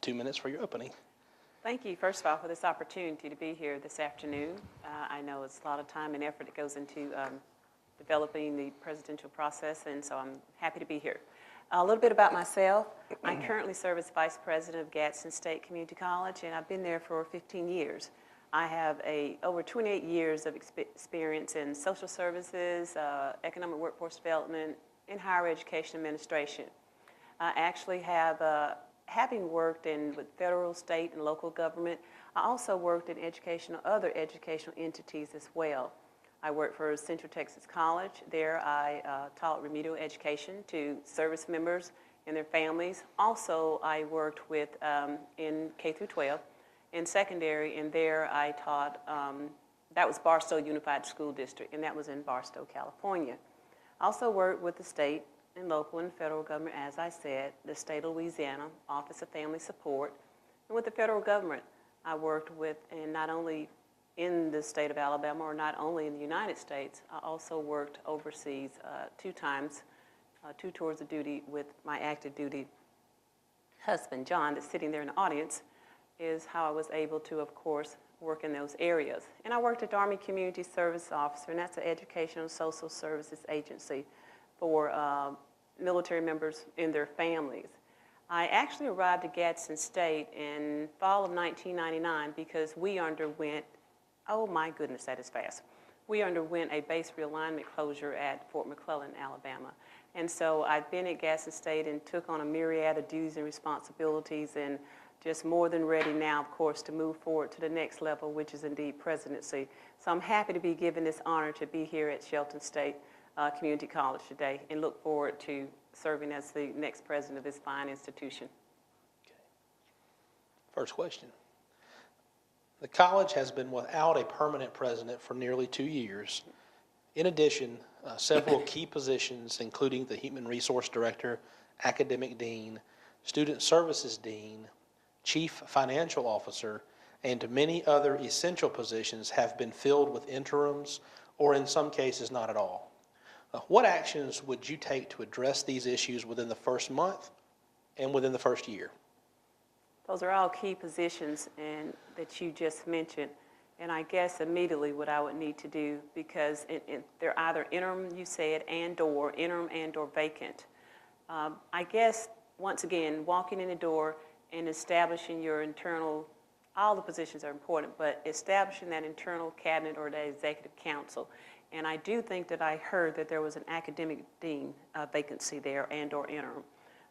2 minutes for your opening. Thank you, first of all, for this opportunity to be here this afternoon. I know it's a lot of time and effort that goes into developing the presidential process, and so I'm happy to be here. A little bit about myself. I currently serve as Vice President of Shelton State Community College, and I've been there for 15 years. I have over 28 years of experience in social services, economic workforce development, and higher education administration. I actually have, having worked with federal, state, and local government, I also worked in other educational entities as well. I worked for Central Texas College. There I taught remedial education to service members and their families. Also, I worked with in K through 12 in secondary, and there I taught, that was Barstow Unified School District, and that was in Barstow, California. I also worked with the state and local and federal government, as I said, the state of Louisiana, Office of Family Support, and with the federal government. I worked with, and not only in the state of Alabama or not only in the United States, I also worked overseas 2 times, 2 tours of duty with my active duty husband, John, that's sitting there in the audience, is how I was able to, of course, work in those areas. And I worked at the Army Community Service Officer, and that's an educational social services agency for military members and their families. I actually arrived at Shelton State in fall of 1999 because we underwent, oh my goodness, that is fast. We underwent a base realignment closure at Fort McClellan, Alabama. And so I've been at Shelton State and took on a myriad of duties and responsibilities, and just more than ready now, of course, to move forward to the next level, which is indeed presidency. So I'm happy to be given this honor to be here at Shelton State Community College today, and look forward to serving as the next president of this fine institution. Okay. First question. The college has been without a permanent president for nearly 2 years. In addition, several key positions, including the Human Resource Director, Academic Dean, Student Services Dean, Chief Financial Officer, and many other essential positions have been filled with interims, or in some cases not at all. What actions would you take to address these issues within the first month and within the first year? Those are all key positions that you just mentioned. And I guess immediately what I would need to do, because they're either interim, you said, interim and or vacant. I guess, once again, walking in the door and establishing your internal, all the positions are important, but establishing that internal cabinet or that executive council. And I do think that I heard that there was an academic dean vacancy there and or interim.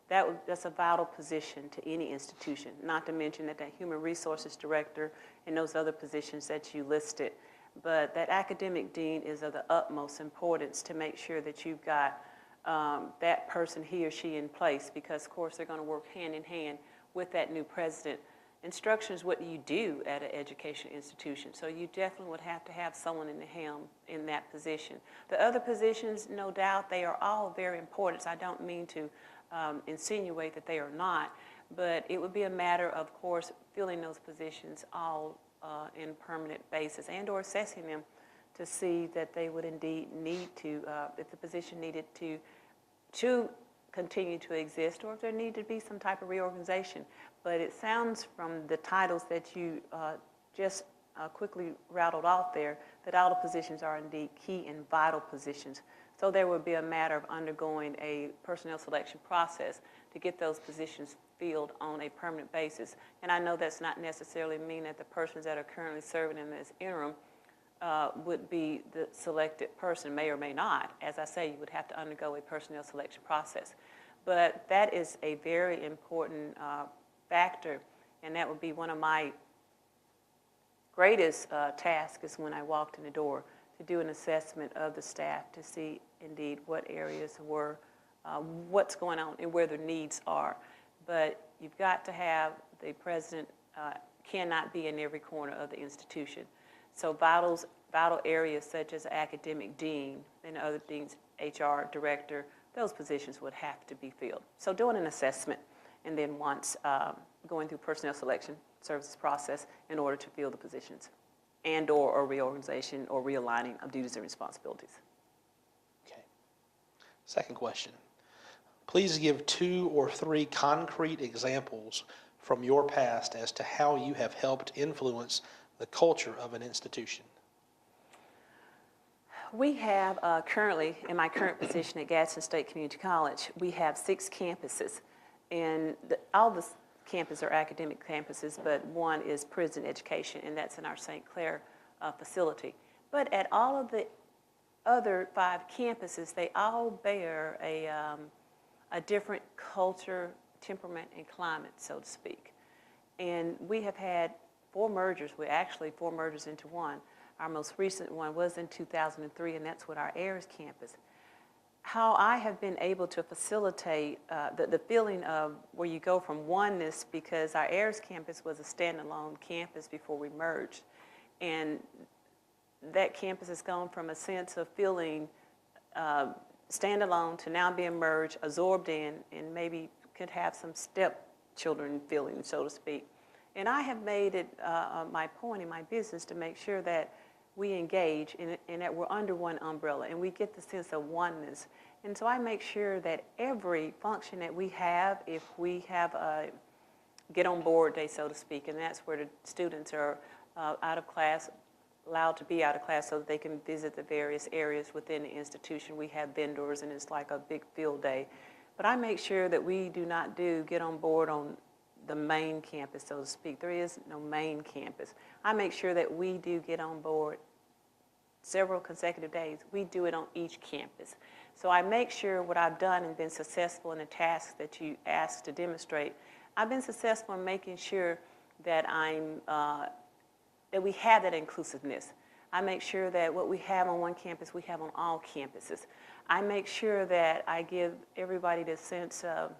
That's a vital position to any institution, not to mention that human resources director and those other positions that you listed. But that academic dean is of the utmost importance to make sure that you've got that person, he or she, in place, because of course they're going to work hand in hand with that new president. Instruction is what you do at an education institution, so you definitely would have to have someone in the helm in that position. The other positions, no doubt, they are all very important. So I don't mean to insinuate that they are not, but it would be a matter, of course, filling those positions all in permanent basis and or assessing them to see that they would indeed need to, if the position needed to continue to exist, or if there needed to be some type of reorganization. But it sounds from the titles that you just quickly rattled off there that all the positions are indeed key and vital positions. So there would be a matter of undergoing a personnel selection process to get those positions filled on a permanent basis. And I know that's not necessarily mean that the persons that are currently serving in this interim would be the selected person, may or may not. As I say, you would have to undergo a personnel selection process. But that is a very important factor, and that would be one of my greatest tasks is when I walked in the door, to do an assessment of the staff to see indeed what areas were, what's going on and where the needs are. But you've got to have the president cannot be in every corner of the institution. So vital areas such as academic dean and other deans, HR director, those positions would have to be filled. So doing an assessment, and then once going through personnel selection services process in order to fill the positions, and or reorganization or realigning of duties and responsibilities. Okay. Second question. Please give 2 or 3 concrete examples from your past as to how you have helped influence the culture of an institution. We have currently, in my current position at Shelton State Community College, we have 6 campuses. And all the campuses are academic campuses, but one is prison education, and that's in our St. Clair facility. But at all of the other 5 campuses, they all bear a different culture, temperament, and climate, so to speak. And we have had 4 mergers. We're actually 4 mergers into one. Our most recent one was in 2003, and that's with our Ayers campus. How I have been able to facilitate the feeling of where you go from oneness, because our Ayers campus was a standalone campus before we merged. And that campus has gone from a sense of feeling standalone to now being merged, absorbed in, and maybe could have some stepchildren feeling, so to speak. And I have made it my point in my business to make sure that we engage and that we're under one umbrella and we get the sense of oneness. And so I make sure that every function that we have, if we have a get on board day, so to speak, and that's where the students are out of class, allowed to be out of class so that they can visit the various areas within the institution. We have vendors and it's like a big field day. But I make sure that we do not get on board on the main campus, so to speak. There is no main campus. I make sure that we do get on board several consecutive days. We do it on each campus. So I make sure what I've done and been successful in the tasks that you asked to demonstrate, I've been successful in making sure that that we have that inclusiveness. I make sure that what we have on one campus, we have on all campuses. I make sure that I give everybody the sense of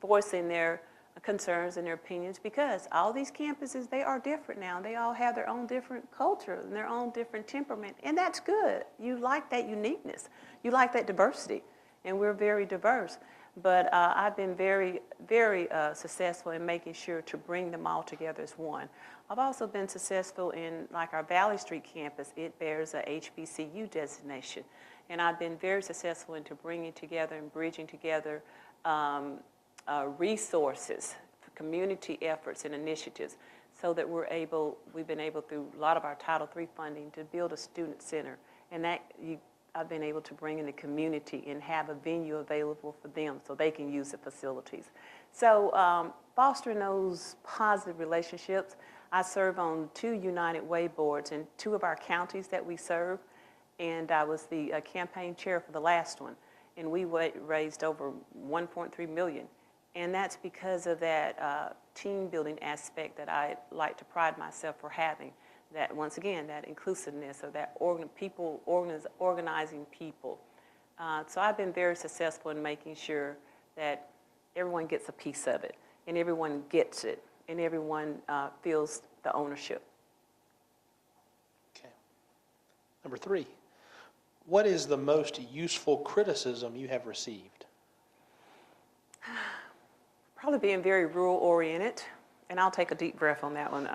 voicing their concerns and their opinions, because all these campuses, they are different now. They all have their own different culture and their own different temperament, and that's good. You like that uniqueness. You like that diversity, and we're very diverse. But I've been very, very successful in making sure to bring them all together as one. I've also been successful in, like our Valley Street campus, it bears a HBCU designation. And I've been very successful into bringing together and bridging together resources, community efforts and initiatives, so that we've been able through a lot of our Title III funding to build a student center. And I've been able to bring in the community and have a venue available for them so they can use the facilities. So fostering those positive relationships. I serve on 2 United Way boards in 2 of our counties that we serve, and I was the campaign chair for the last one, and we raised over $1.3 million. And that's because of that team building aspect that I like to pride myself for having. That, once again, that inclusiveness of that organizing people. So I've been very successful in making sure that everyone gets a piece of it, and everyone gets it, and everyone feels the ownership. Okay. Number 3, what is the most useful criticism you have received? Probably being very rural-oriented, and I'll take a deep breath on that one.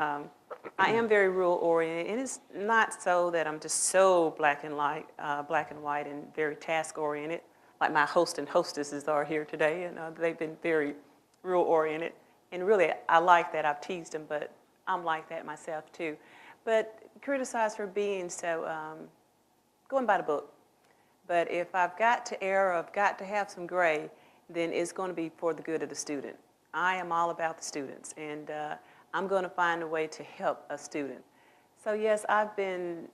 I am very rural-oriented, and it's not so that I'm just so black and white and very task-oriented, like my host and hostesses are here today, and they've been very rural-oriented. And really, I like that. I've teased them, but I'm like that myself too. But criticized for being so, going by the book. But if I've got to err or I've got to have some gray, then it's going to be for the good of the student. I am all about the students, and I'm going to find a way to help a student. So yes, I've been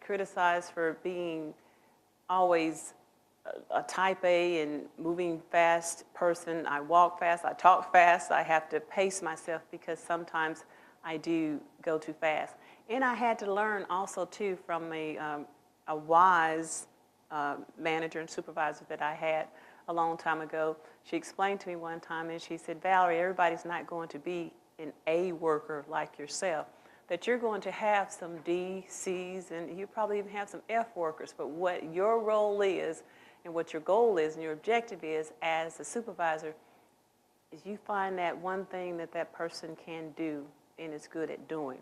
criticized for being always a type A and moving fast person. I walk fast, I talk fast, I have to pace myself because sometimes I do go too fast. And I had to learn also too from a wise manager and supervisor that I had a long time ago. She explained to me one time, and she said, Valerie, everybody's not going to be an A worker like yourself, that you're going to have some D, C's, and you probably even have some F workers, but what your role is and what your goal is and your objective is as a supervisor is you find that one thing that that person can do and is good at doing.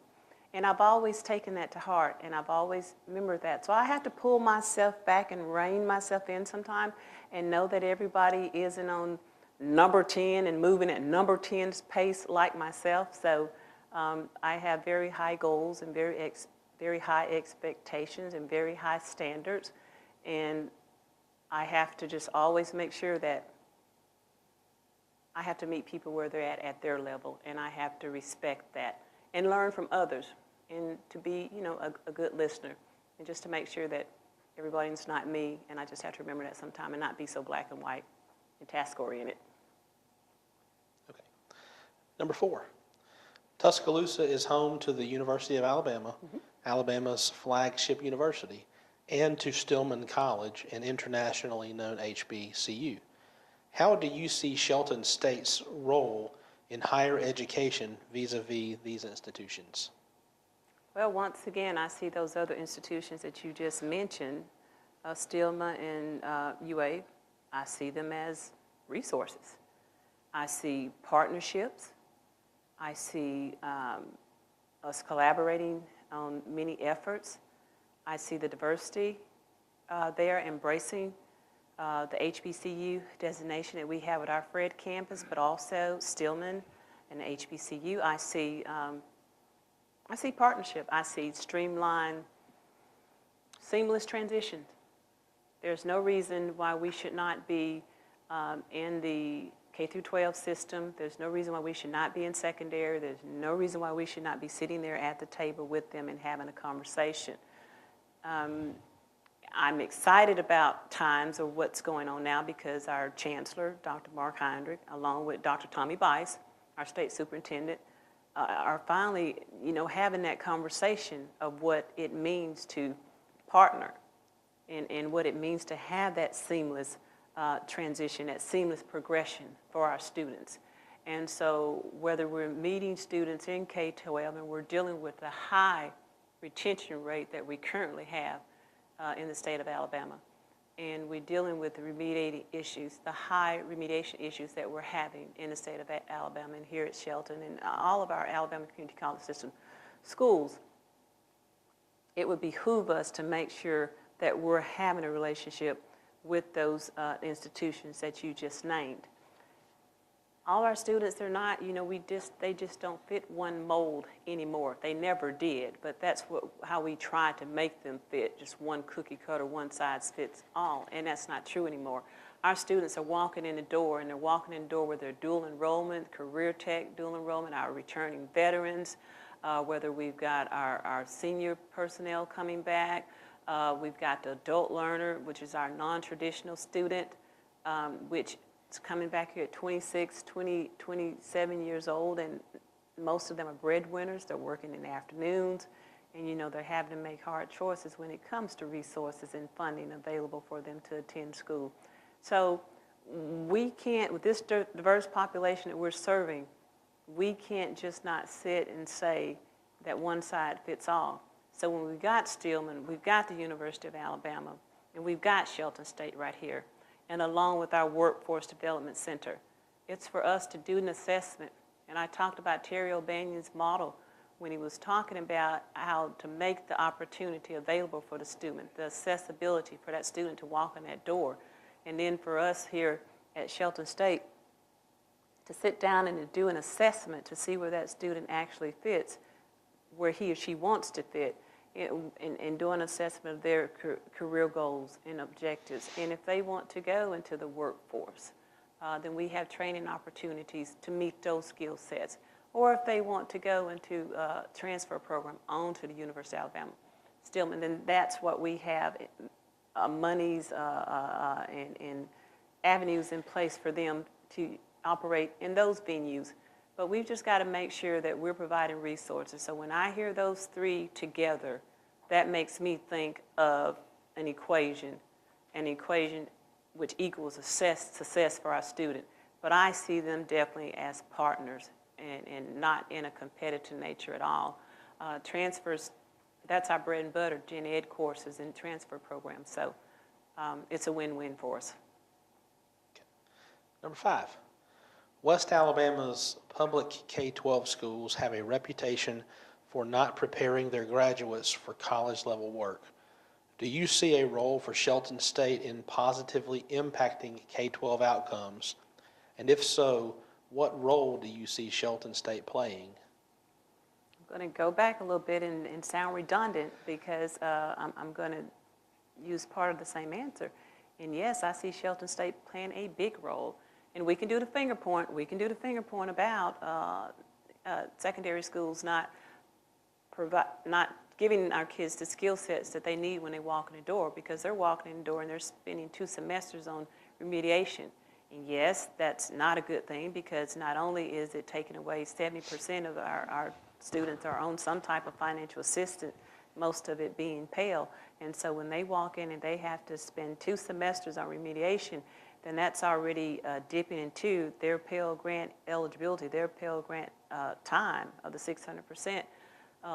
And I've always taken that to heart, and I've always remembered that. So I have to pull myself back and rein myself in sometime and know that everybody isn't on number 10 and moving at number 10's pace like myself. So I have very high goals and very high expectations and very high standards. And I have to just always make sure that I have to meet people where they're at their level, and I have to respect that and learn from others, and to be, a good listener, and just to make sure that everybody's not me, and I just have to remember that sometime and not be so black and white and task-oriented. Okay. Number 4, Tuscaloosa is home to the University of Alabama, Alabama's flagship university, and to Stillman College, an internationally known HBCU. How do you see Shelton State's role in higher education vis-a-vis these institutions? Well, once again, I see those other institutions that you just mentioned, Stillman and UA, I see them as resources. I see partnerships. I see us collaborating on many efforts. I see the diversity there, embracing the HBCU designation that we have at our Fred campus, but also Stillman and the HBCU. I see partnership. I see streamlined, seamless transition. There's no reason why we should not be in the K through 12 system. There's no reason why we should not be in secondary. There's no reason why we should not be sitting there at the table with them and having a conversation. I'm excited about times of what's going on now because our chancellor, Dr. Mark Heinrich, along with Dr. Tommy Bice, our state superintendent, are finally, having that conversation of what it means to partner and what it means to have that seamless transition, that seamless progression for our students. And so whether we're meeting students in K-12 and we're dealing with the high retention rate that we currently have in the state of Alabama, and we're dealing with the remediating issues, the high remediation issues that we're having in the state of Alabama and here at Shelton and all of our Alabama Community College System schools, it would behoove us to make sure that we're having a relationship with those institutions that you just named. All our students, they're not, they just don't fit one mold anymore. They never did, but that's how we try to make them fit, just one cookie cutter, one size fits all, and that's not true anymore. Our students are walking in the door, and they're walking in the door with their dual enrollment, career tech dual enrollment, our returning veterans, whether we've got our senior personnel coming back, we've got the adult learner, which is our non-traditional student, which is coming back here at 26, 20, 27 years old, and most of them are breadwinners. They're working in the afternoons, and they're having to make hard choices when it comes to resources and funding available for them to attend school. So we can't, with this diverse population that we're serving, we can't just not sit and say that one size fits all. So when we've got Stillman, we've got the University of Alabama, and we've got Shelton State right here, and along with our Workforce Development Center, it's for us to do an assessment. And I talked about Terry O'Banion's model when he was talking about how to make the opportunity available for the student, the accessibility for that student to walk in that door. And then for us here at Shelton State to sit down and to do an assessment to see where that student actually fits, where he or she wants to fit, and do an assessment of their career goals and objectives. And if they want to go into the workforce, then we have training opportunities to meet those skill sets. Or if they want to go into a transfer program onto the University of Alabama, Stillman, then that's what we have, monies and avenues in place for them to operate in those venues. But we've just got to make sure that we're providing resources. So when I hear those three together, that makes me think of an equation which equals success for our student. But I see them definitely as partners and not in a competitive nature at all. Transfers, that's our bread and butter, gen ed courses and transfer programs. So it's a win-win for us. Okay. Number 5. West Alabama's public K-12 schools have a reputation for not preparing their graduates for college-level work. Do you see a role for Shelton State in positively impacting K-12 outcomes? And if so, what role do you see Shelton State playing? I'm going to go back a little bit and sound redundant because I'm going to use part of the same answer. And yes, I see Shelton State playing a big role. And we can do the finger point. We can do the finger point about secondary schools not giving our kids the skill sets that they need when they walk in the door, because they're walking in the door and they're spending 2 semesters on remediation. And yes, that's not a good thing, because not only is it taking away 70% of our students are on some type of financial assistance, most of it being Pell. And so when they walk in and they have to spend 2 semesters on remediation, then that's already dipping into their Pell Grant eligibility, their Pell Grant time of the 600%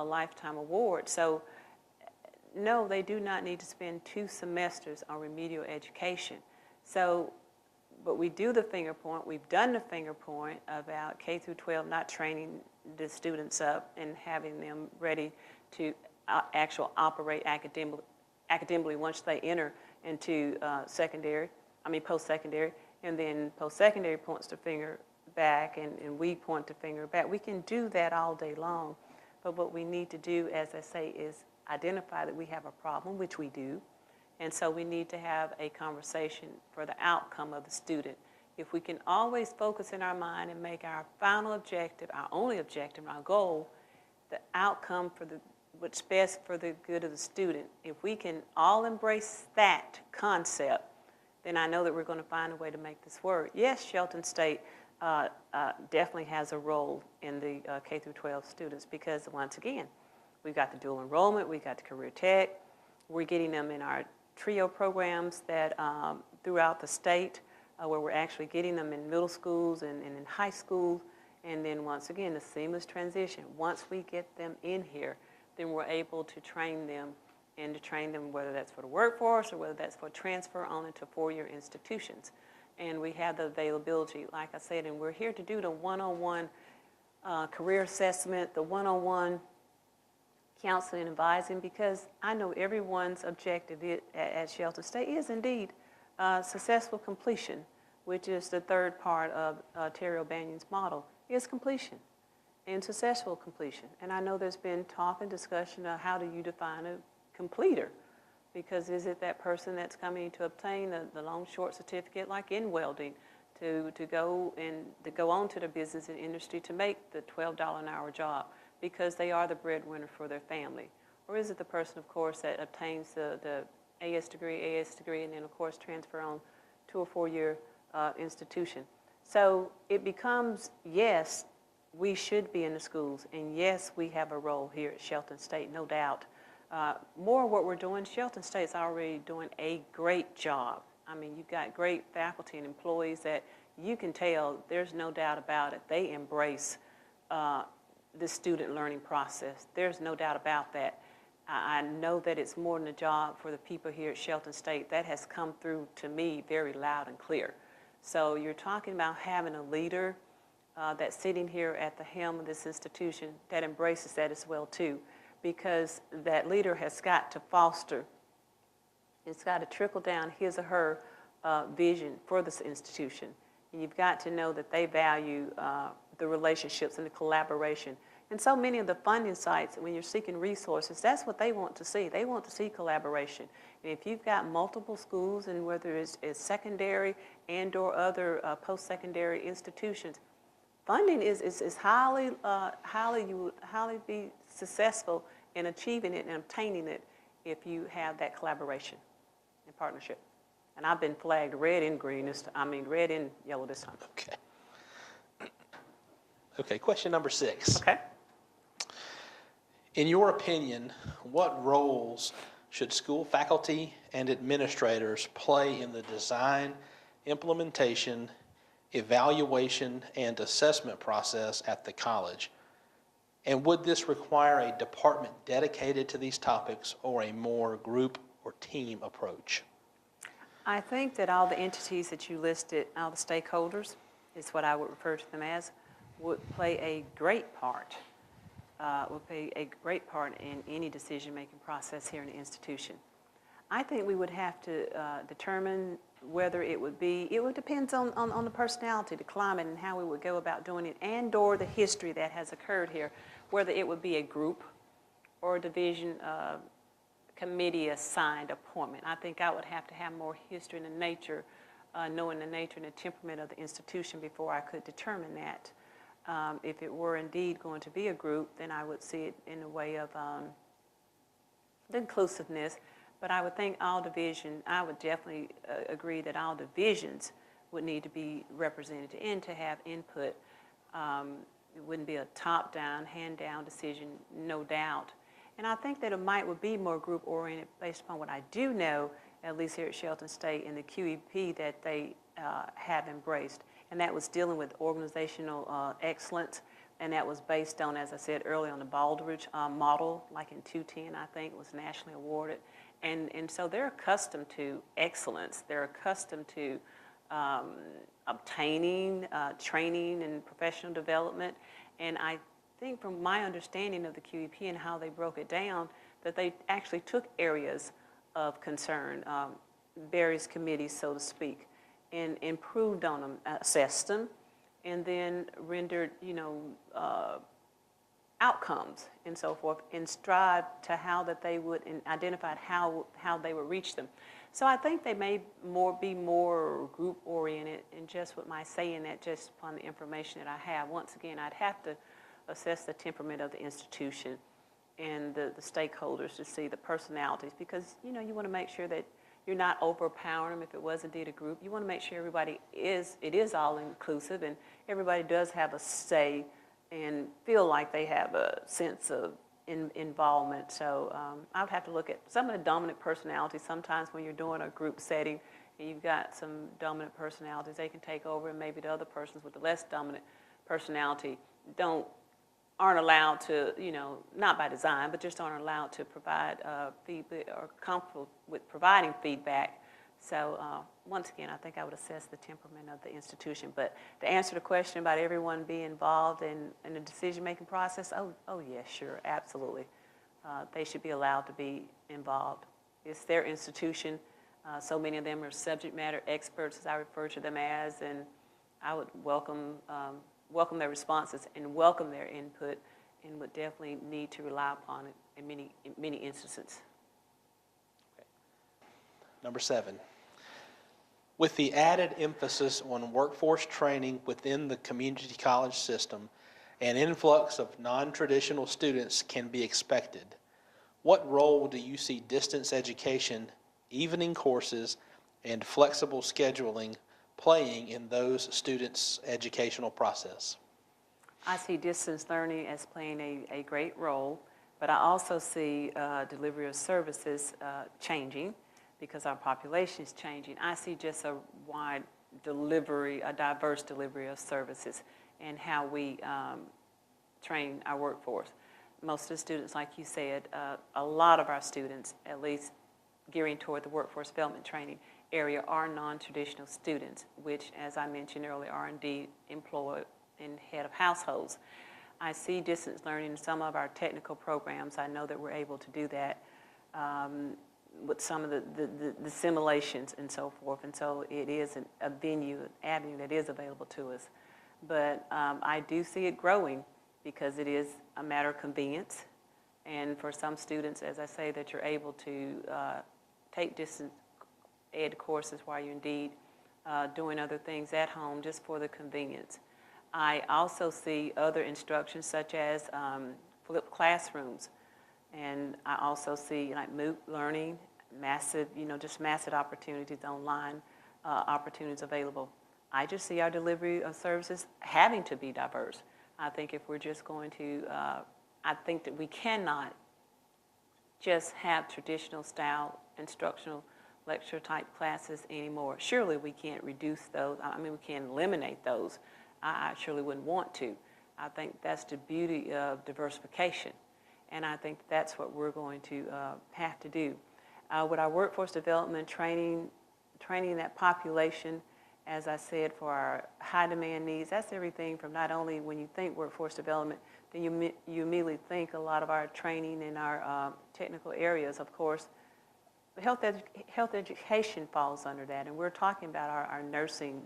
lifetime award. So no, they do not need to spend 2 semesters on remedial education. So, but we do the finger point. We've done the finger point about K through 12 not training the students up and having them ready to actually operate academically once they enter into post-secondary, and then post-secondary points the finger back, and we point the finger back. We can do that all day long, but what we need to do, as I say, is identify that we have a problem, which we do, and so we need to have a conversation for the outcome of the student. If we can always focus in our mind and make our final objective, our only objective, our goal, the outcome for what's best for the good of the student, if we can all embrace that concept, then I know that we're going to find a way to make this work. Yes, Shelton State definitely has a role in the K through 12 students, because once again, we've got the dual enrollment, we've got the career tech, we're getting them in our trio programs that throughout the state, where we're actually getting them in middle schools and in high school, and then once again, the seamless transition. Once we get them in here, then we're able to train them, and to train them whether that's for the workforce or whether that's for transfer on into 4-year institutions. And we have the availability, like I said, and we're here to do the one-on-one career assessment, the one-on-one counseling and advising, because I know everyone's objective at Shelton State is indeed successful completion, which is the third part of Terry O'Banion's model, is completion and successful completion. And I know there's been talk and discussion of how do you define a completer, because is it that person that's coming to obtain the long short certificate like in welding to go on to the business and industry to make the $12 an hour job because they are the breadwinner for their family? Or is it the person, of course, that obtains the AS degree, and then of course transfer on to a 4-year institution? So it becomes, yes, we should be in the schools, and yes, we have a role here at Shelton State, no doubt. More of what we're doing, Shelton State's already doing a great job. I mean, you've got great faculty and employees that you can tell, there's no doubt about it, they embrace the student learning process. There's no doubt about that. I know that it's more than a job for the people here at Shelton State. That has come through to me very loud and clear. So you're talking about having a leader that's sitting here at the helm of this institution that embraces that as well too, because that leader has got to foster, it's got to trickle down his or her vision for this institution. And you've got to know that they value the relationships and the collaboration. And so many of the funding sites, when you're seeking resources, that's what they want to see. They want to see collaboration. And if you've got multiple schools, and whether it's secondary and or other post-secondary institutions, funding is highly be successful in achieving it and obtaining it if you have that collaboration and partnership. And I've been flagged red and green, red and yellow this time. Okay. Okay, question number 6. Okay. In your opinion, what roles should school faculty and administrators play in the design, implementation, evaluation, and assessment process at the college? And would this require a department dedicated to these topics or a more group or team approach? I think that all the entities that you listed, all the stakeholders, is what I would refer to them as, would play a great part. will play a great part in any decision-making process here in the institution. I think we would have to determine whether it would depend on the personality, the climate, and how we would go about doing it, and or the history that has occurred here, whether it would be a group or a division committee assigned appointment. I think I would have to have more history and the nature, knowing the nature and the temperament of the institution before I could determine that. If it were indeed going to be a group, then I would see it in the way of the inclusiveness. But I would think I would definitely agree that all divisions would need to be represented and to have input. It wouldn't be a top-down, hand-down decision, no doubt. And I think that it would be more group-oriented based upon what I do know, at least here at Shelton State, in the QEP that they have embraced. And that was dealing with organizational excellence, and that was based on, as I said earlier, on the Baldrige model, like in 2010, I think, was nationally awarded. And so they're accustomed to excellence. They're accustomed to obtaining training and professional development. And I think from my understanding of the QEP and how they broke it down, that they actually took areas of concern, various committees, so to speak, and improved on them, assessed them, and then rendered, outcomes and so forth, and strive to how that they would, and identified how they would reach them. So I think they may be more group-oriented, and just with my saying that, just upon the information that I have, once again, I'd have to assess the temperament of the institution and the stakeholders to see the personalities, because, you want to make sure that you're not overpowering them. If it was indeed a group, you want to make sure everybody it is all-inclusive, and everybody does have a say and feel like they have a sense of involvement. So I would have to look at some of the dominant personalities. Sometimes when you're doing a group setting and you've got some dominant personalities, they can take over, and maybe the other persons with the less dominant personality aren't allowed to, not by design, but just aren't allowed to provide feedback or comfortable with providing feedback. So once again, I think I would assess the temperament of the institution. But to answer the question about everyone being involved in the decision-making process, oh yes, sure, absolutely. They should be allowed to be involved. It's their institution. So many of them are subject matter experts, as I refer to them as, and I would welcome their responses and welcome their input, and would definitely need to rely upon it in many instances. Number 7, with the added emphasis on workforce training within the community college system, an influx of non-traditional students can be expected. What role do you see distance education, evening courses, and flexible scheduling playing in those students' educational process? I see distance learning as playing a great role, but I also see delivery of services changing, because our population is changing. I see just a wide delivery, a diverse delivery of services, and how we train our workforce. Most of the students, like you said, a lot of our students, at least gearing toward the workforce development training area, are non-traditional students, which, as I mentioned earlier, are indeed employed and head of households. I see distance learning in some of our technical programs. I know that we're able to do that with some of the simulations and so forth, and so it is an avenue that is available to us. But I do see it growing, because it is a matter of convenience, and for some students, as I say, that you're able to take distance ed courses while you're indeed doing other things at home, just for the convenience. I also see other instruction, such as flipped classrooms, and I also see like MOOC learning, massive opportunities, online opportunities available. I just see our delivery of services having to be diverse. I think if we're just going to, I think that we cannot just have traditional style instructional lecture type classes anymore. Surely we can't reduce those. I mean, we can't eliminate those. I surely wouldn't want to. I think that's the beauty of diversification, and I think that's what we're going to have to do. With our workforce development training that population as I said, for our high demand needs. That's everything from not only when you think workforce development, then you immediately think a lot of our training in our technical areas, of course. Health education falls under that, and we're talking about our nursing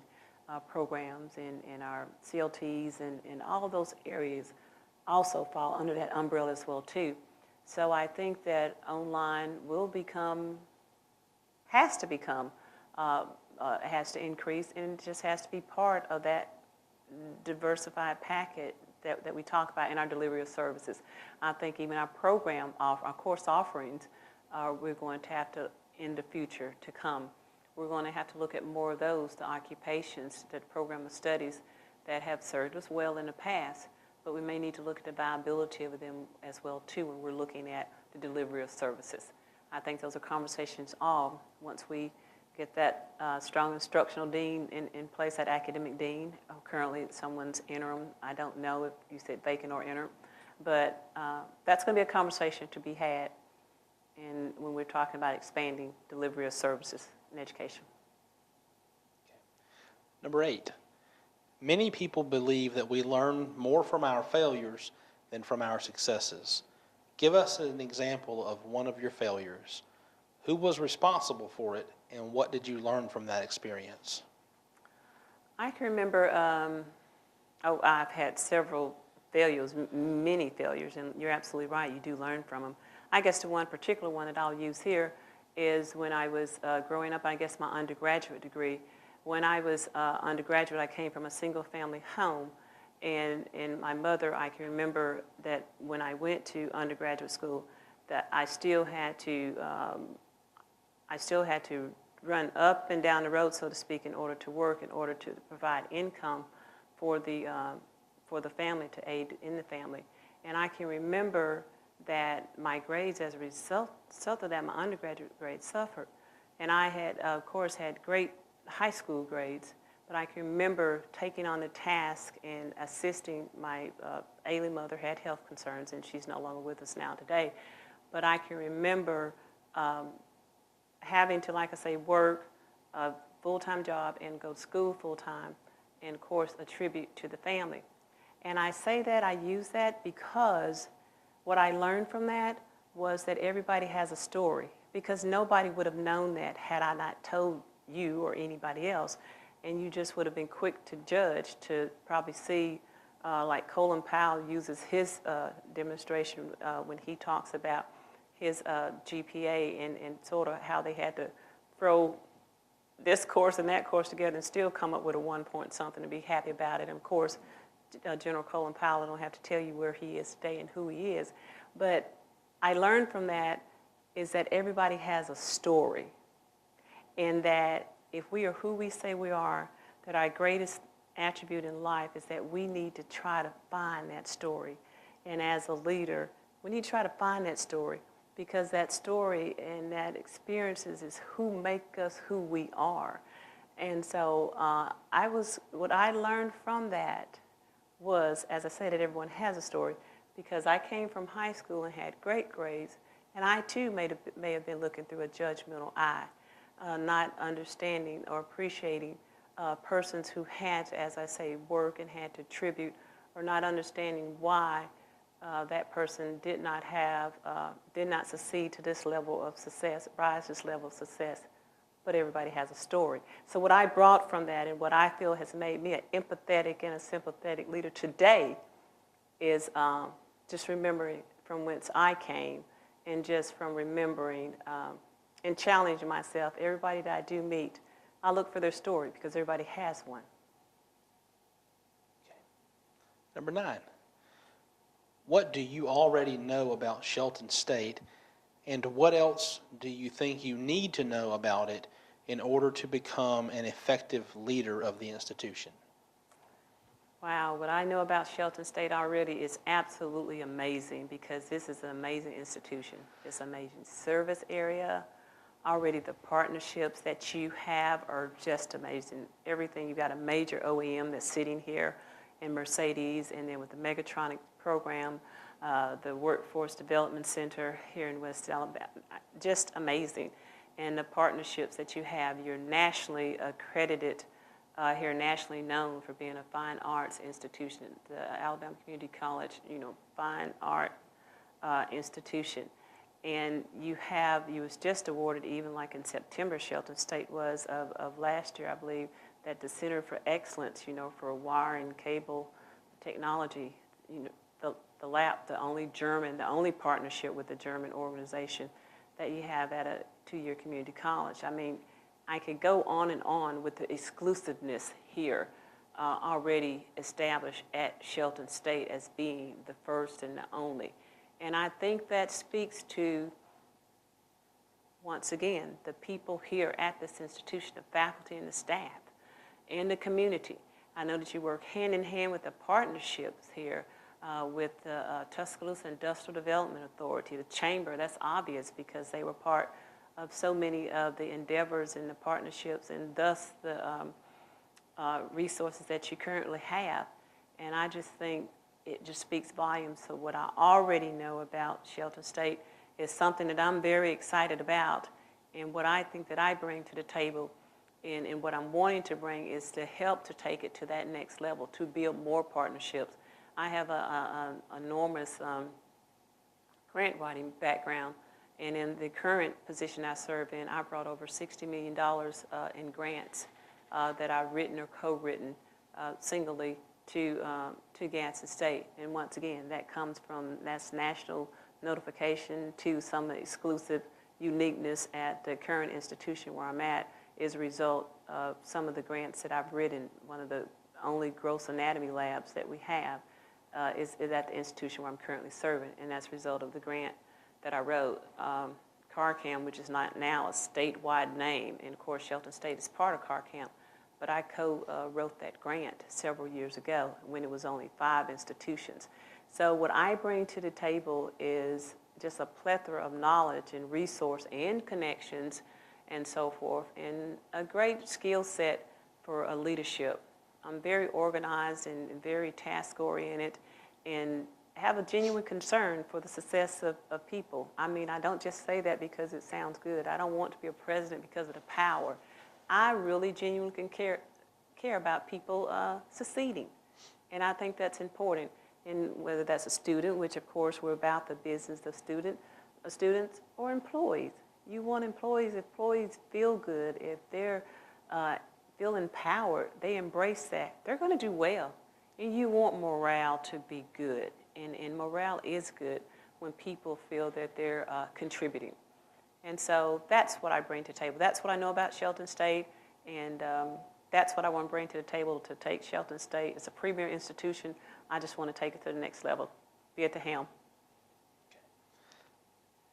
programs and our CLTs and all those areas also fall under that umbrella as well too. So I think that online will become, has to increase, and it just has to be part of that diversified packet that we talk about in our delivery of services. I think even our our course offerings, we're going to have to, in the future to come, we're going to have to look at more of those, the occupations, the program of studies that have served us well in the past, but we may need to look at the viability of them as well too when we're looking at the delivery of services. I think those are conversations once we get that strong instructional dean in place, that academic dean. Currently someone's interim. I don't know if you said vacant or interim, but that's going to be a conversation to be had and when we're talking about expanding delivery of services in education. Okay. Number 8, many people believe that we learn more from our failures than from our successes. Give us an example of one of your failures. Who was responsible for it, and what did you learn from that experience? I can remember, I've had several failures, many failures, and you're absolutely right, you do learn from them. I guess the one particular one that I'll use here is when I was growing up, I guess my undergraduate degree. When I was undergraduate, I came from a single family home, and my mother, I can remember that when I went to undergraduate school, that I still had to run up and down the road, so to speak, in order to work, in order to provide income for the family, to aid in the family. And I can remember that my grades, as a result of that, my undergraduate grades suffered. And I had, of course, had great high school grades, but I can remember taking on the task and assisting my ailing mother, had health concerns, and she's no longer with us now today. But I can remember having to, like I say, work a full-time job and go to school full-time, and of course attribute to the family. And I say that, I use that because what I learned from that was that everybody has a story, because nobody would have known that had I not told you or anybody else, and you just would have been quick to judge, to probably see, like Colin Powell uses his demonstration when he talks about his GPA and sort of how they had to throw this course and that course together and still come up with a 1 point something to be happy about it. And of course, General Colin Powell, I don't have to tell you where he is today and who he is. But I learned from that is that everybody has a story, and that if we are who we say we are, that our greatest attribute in life is that we need to try to find that story. And as a leader, we need to try to find that story, because that story and that experiences is who make us who we are. And so what I learned from that was, as I said, that everyone has a story, because I came from high school and had great grades, and I too may have been looking through a judgmental eye, not understanding or appreciating persons who had to, as I say, work and had to tribute, or not understanding why that person did not succeed to this level of success, rise to this level of success. But everybody has a story. So what I brought from that, and what I feel has made me an empathetic and a sympathetic leader today, is just remembering from whence I came, and just from remembering and challenging myself. Everybody that I do meet, I look for their story, because everybody has one. Okay. Number 9, what do you already know about Shelton State, and what else do you think you need to know about it in order to become an effective leader of the institution? Wow, what I know about Shelton State already is absolutely amazing, because this is an amazing institution. It's an amazing service area. Already the partnerships that you have are just amazing. Everything, you've got a major OEM that's sitting here in Mercedes, and then with the Megatronic program, the Workforce Development Center here in West Alabama, just amazing. And the partnerships that you have, you're nationally accredited here nationally known for being a fine arts institution. The Alabama Community College, fine art institution. And you was just awarded, even like in September, Shelton State was of last year, I believe, that the Center for Excellence, for wire and cable technology, the only partnership with the German organization that you have at a two-year community college. I mean, I could go on and on with the exclusiveness here already established at Shelton State as being the first and the only. And I think that speaks to, once again, the people here at this institution, the faculty and the staff, and the community. I know that you work hand in hand with the partnerships here with the Tuscaloosa Industrial Development Authority, the Chamber. That's obvious because they were part of so many of the endeavors and the partnerships and thus the resources that you currently have. And I just think it just speaks volumes. So what I already know about Shelton State is something that I'm very excited about, and what I think that I bring to the table and what I'm wanting to bring is to help to take it to that next level, to build more partnerships. I have an enormous grant writing background, and in the current position I serve in, I brought over $60 million in grants that I've written or co-written singly to Gadsden State. And once again, that's national notification to some exclusive uniqueness at the current institution where I'm at is a result of some of the grants that I've written. One of the only gross anatomy labs that we have is at the institution where I'm currently serving, and that's a result of the grant that I wrote. CARCAM, which is not now a statewide name, and of course Shelton State is part of CARCAM, but I co-wrote that grant several years ago when it was only 5 institutions. So what I bring to the table is just a plethora of knowledge and resource and connections and so forth, and a great skill set for a leadership. I'm very organized and very task-oriented and have a genuine concern for the success of people. I mean, I don't just say that because it sounds good. I don't want to be a president because of the power. I really genuinely can care about people succeeding, and I think that's important. And whether that's a student, which of course we're about the business of students, or employees. You want employees feel good, if they're feel empowered, they embrace that, they're going to do well. And you want morale to be good, and morale is good when people feel that they're contributing. And so that's what I bring to the table. That's what I know about Shelton State, and that's what I want to bring to the table to take Shelton State. It's a premier institution. I just want to take it to the next level, be at the helm. Okay.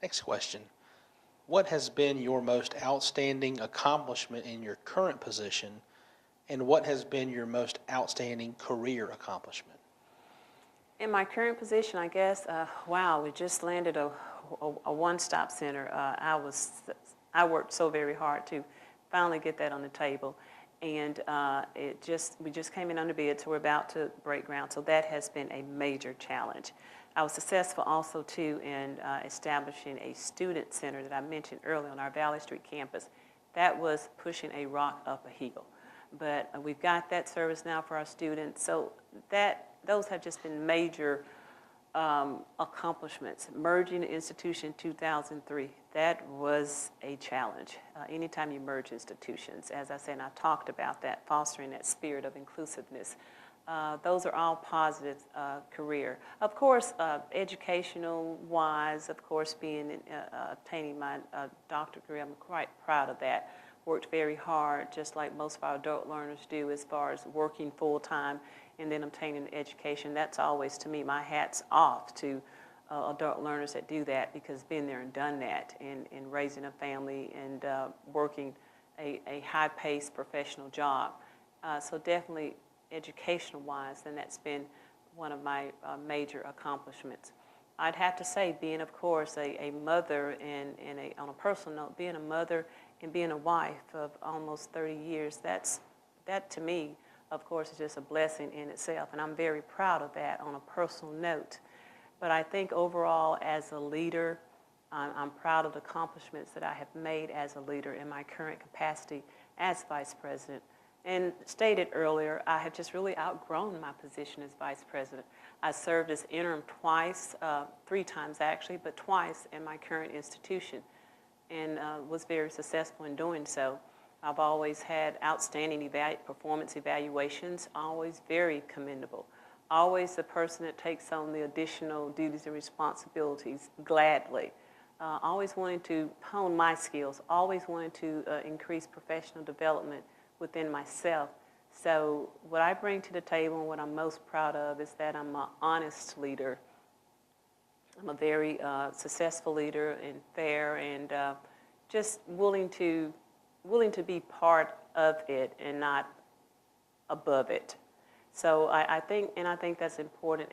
Next question. What has been your most outstanding accomplishment in your current position, and what has been your most outstanding career accomplishment? In my current position, I guess, wow, we just landed a one-stop center. I worked so very hard to finally get that on the table, and we just came in under bid, so we're about to break ground. So that has been a major challenge. I was successful also too in establishing a student center that I mentioned earlier on our Valley Street campus. That was pushing a rock up a hill, but we've got that service now for our students. So those have just been major accomplishments. Merging the institution in 2003, that was a challenge. Anytime you merge institutions, as I said, and I talked about that, fostering that spirit of inclusiveness. Those are all positive career. Of course, educational-wise, of course, obtaining my doctorate degree, I'm quite proud of that. Worked very hard, just like most of our adult learners do, as far as working full-time and then obtaining an education. That's always, to me, my hat's off to adult learners that do that, because been there and done that, and raising a family and working a high-paced professional job. So definitely, educational-wise, then that's been one of my major accomplishments. I'd have to say, being, of course, a mother, and on a personal note, being a mother and being a wife of almost 30 years, that to me, of course, is just a blessing in itself, and I'm very proud of that on a personal note. But I think overall, as a leader, I'm proud of the accomplishments that I have made as a leader in my current capacity as vice president. And stated earlier, I have just really outgrown my position as vice president. I served as interim twice, 3 times actually, but twice in my current institution, and was very successful in doing so. I've always had outstanding performance evaluations, always very commendable. Always the person that takes on the additional duties and responsibilities gladly. Always wanting to hone my skills, always wanting to increase professional development within myself. So what I bring to the table and what I'm most proud of is that I'm an honest leader. I'm a very successful leader and fair and just willing to be part of it and not above it. So I think that's important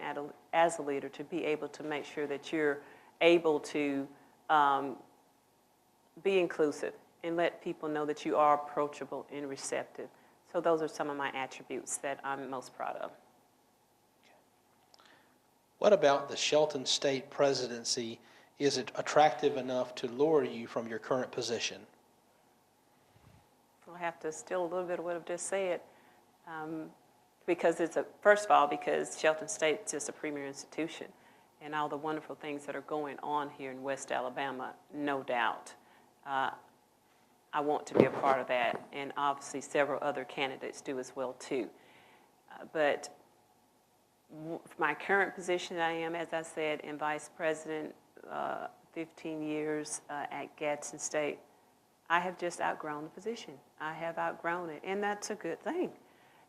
as a leader, to be able to make sure that you're able to be inclusive and let people know that you are approachable and receptive. So those are some of my attributes that I'm most proud of. What about the Shelton State presidency? Is it attractive enough to lure you from your current position? I'll have to steal a little bit of what I've just said, because first of all, because Shelton State is just a premier institution, and all the wonderful things that are going on here in West Alabama, no doubt. I want to be a part of that, and obviously several other candidates do as well too. But my current position, I am, as I said, in vice president, 15 years at Gadsden State. I have just outgrown the position. I have outgrown it, and that's a good thing.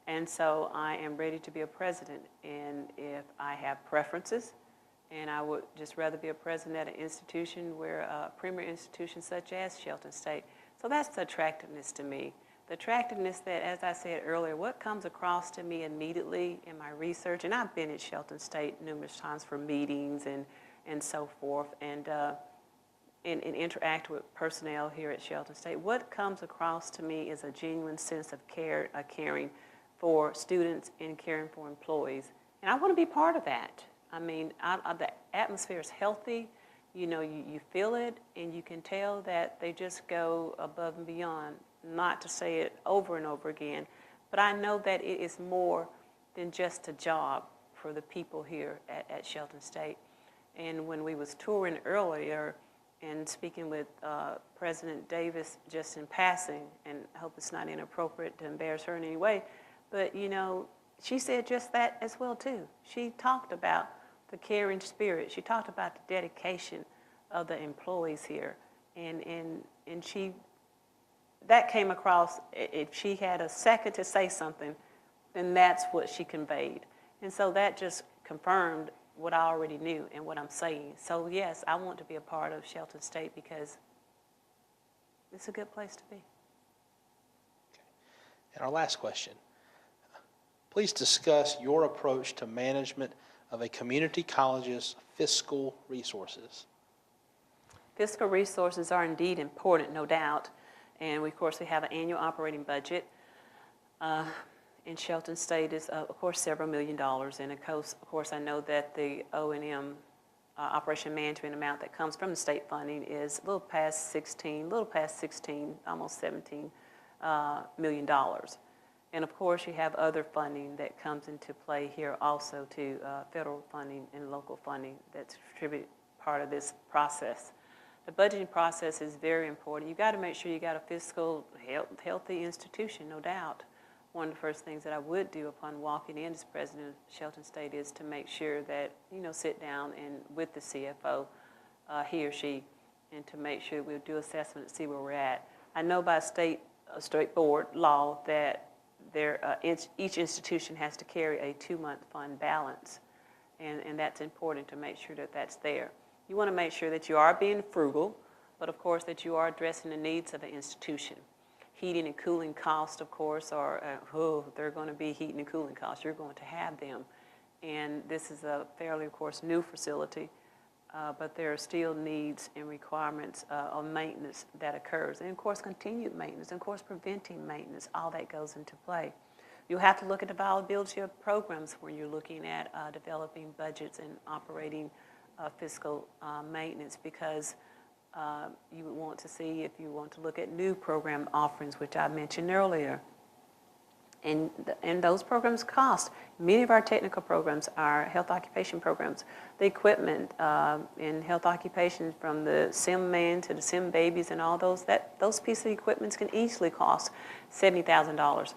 And so I am ready to be a president, and if I have preferences, and I would just rather be a president at an institution where a premier institution such as Shelton State. So that's the attractiveness to me. The attractiveness that, as I said earlier, what comes across to me immediately in my research, and I've been at Shelton State numerous times for meetings and so forth, and interact with personnel here at Shelton State. What comes across to me is a genuine sense of care, caring for students and caring for employees. And I want to be part of that. I mean, the atmosphere is healthy. You know, you feel it, and you can tell that they just go above and beyond. Not to say it over and over again, but I know that it is more than just a job for the people here at Shelton State. And when we was touring earlier and speaking with President Davis just in passing, and I hope it's not inappropriate to embarrass her in any way, but you know, she said just that as well too. She talked about the caring spirit. She talked about the dedication of the employees here, and that came across. If she had a second to say something, then that's what she conveyed. And so that just confirmed what I already knew and what I'm saying. So yes, I want to be a part of Shelton State because it's a good place to be. Okay. And our last question. Please discuss your approach to management of a community college's fiscal resources. Fiscal resources are indeed important, no doubt. And of course, we have an annual operating budget. In Shelton State is, of course, several $1 million. And of course, I know that the O&M operation management amount that comes from the state funding is a little past 16, almost $17 million. And of course, you have other funding that comes into play here also to federal funding and local funding that's contributed part of this process. The budgeting process is very important. You've got to make sure you got a fiscal healthy institution, no doubt. One of the first things that I would do upon walking in as president of Shelton State is to make sure that, you know, sit down and with the CFO, he or she, and to make sure we'll do assessment and see where we're at. I know by state board law that each institution has to carry a 2-month fund balance, and that's important to make sure that that's there. You want to make sure that you are being frugal, but of course that you are addressing the needs of the institution. Heating and cooling costs, of course, are, they're going to be heating and cooling costs. You're going to have them. And this is a fairly, of course, new facility, but there are still needs and requirements of maintenance that occurs. And of course, continued maintenance, and of course, preventing maintenance, all that goes into play. You'll have to look at the viability of programs when you're looking at developing budgets and operating fiscal maintenance, because you would want to see if you want to look at new program offerings, which I mentioned earlier. And those programs cost. Many of our technical programs are health occupation programs. The equipment in health occupation, from the sim man to the sim babies and all those pieces of equipment can easily cost $70,000.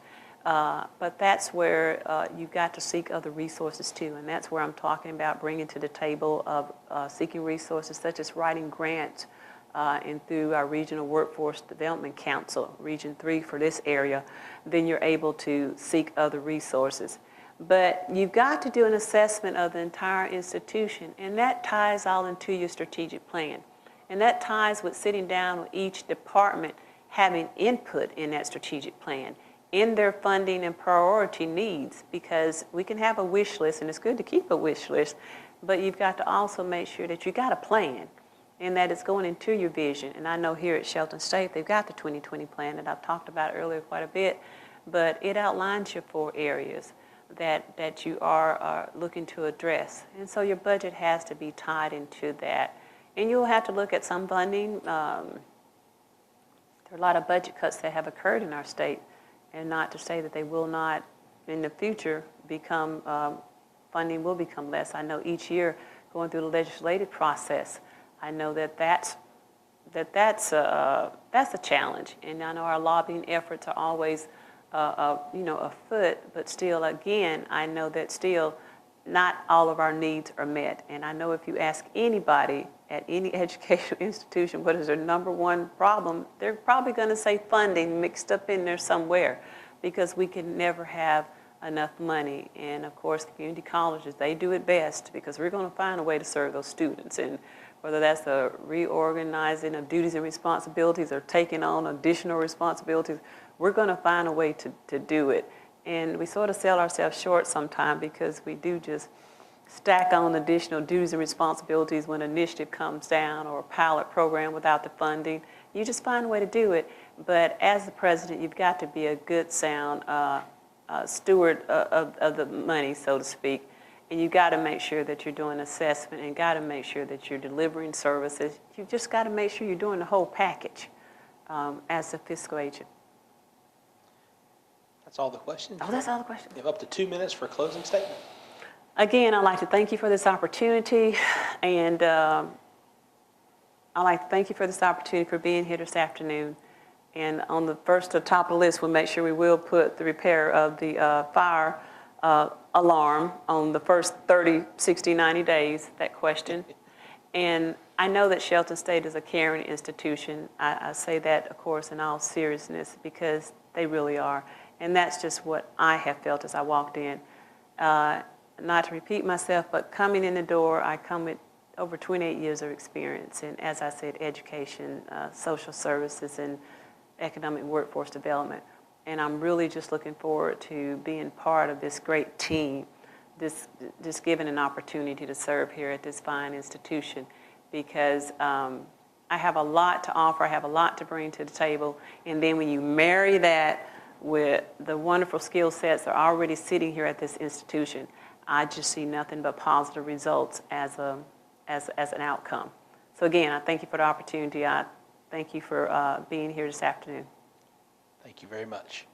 But that's where you've got to seek other resources too, and that's where I'm talking about bringing to the table of seeking resources such as writing grants and through our Regional Workforce Development Council, Region 3 for this area, then you're able to seek other resources. But you've got to do an assessment of the entire institution, and that ties all into your strategic plan. And that ties with sitting down with each department, having input in that strategic plan, in their funding and priority needs, because we can have a wish list, and it's good to keep a wish list, but you've got to also make sure that you got a plan and that it's going into your vision. And I know here at Shelton State, they've got the 2020 plan that I've talked about earlier quite a bit, but it outlines your 4 areas that you are looking to address. And so your budget has to be tied into that. And you'll have to look at some funding. There are a lot of budget cuts that have occurred in our state, and not to say that they will not in the future become, funding will become less. I know each year going through the legislative process, I know that's a challenge, and I know our lobbying efforts are always, afoot. But still, again, I know that still not all of our needs are met. And I know if you ask anybody at any educational institution what is their #1 problem, they're probably going to say funding mixed up in there somewhere, because we can never have enough money. And of course, community colleges, they do it best, because we're going to find a way to serve those students. And whether that's the reorganizing of duties and responsibilities or taking on additional responsibilities, we're going to find a way to do it. And we sort of sell ourselves short sometimes, because we do just stack on additional duties and responsibilities when an initiative comes down, or a pilot program without the funding. You just find a way to do it. But as the president, you've got to be a good, sound steward of the money, so to speak. And you've got to make sure that you're doing assessment, and got to make sure that you're delivering services. You've just got to make sure you're doing the whole package as a fiscal agent. That's all the questions? Oh, that's all the questions. You have up to 2 minutes for a closing statement. Again, I'd like to thank you for this opportunity, and I'd like to thank you for this opportunity for being here this afternoon. And on the top of the list, we'll make sure we will put the repair of the fire alarm on the first 30, 60, 90 days, that question. And I know that Shelton State is a caring institution. I say that, of course, in all seriousness, because they really are. And that's just what I have felt as I walked in. Not to repeat myself, but coming in the door, I come with over 28 years of experience in, as I said, education, social services, and economic workforce development. And I'm really just looking forward to being part of this great team, just given an opportunity to serve here at this fine institution, because I have a lot to offer, I have a lot to bring to the table. And then when you marry that with the wonderful skill sets that are already sitting here at this institution, I just see nothing but positive results as an outcome. So again, I thank you for the opportunity. I thank you for being here this afternoon. Thank you very much.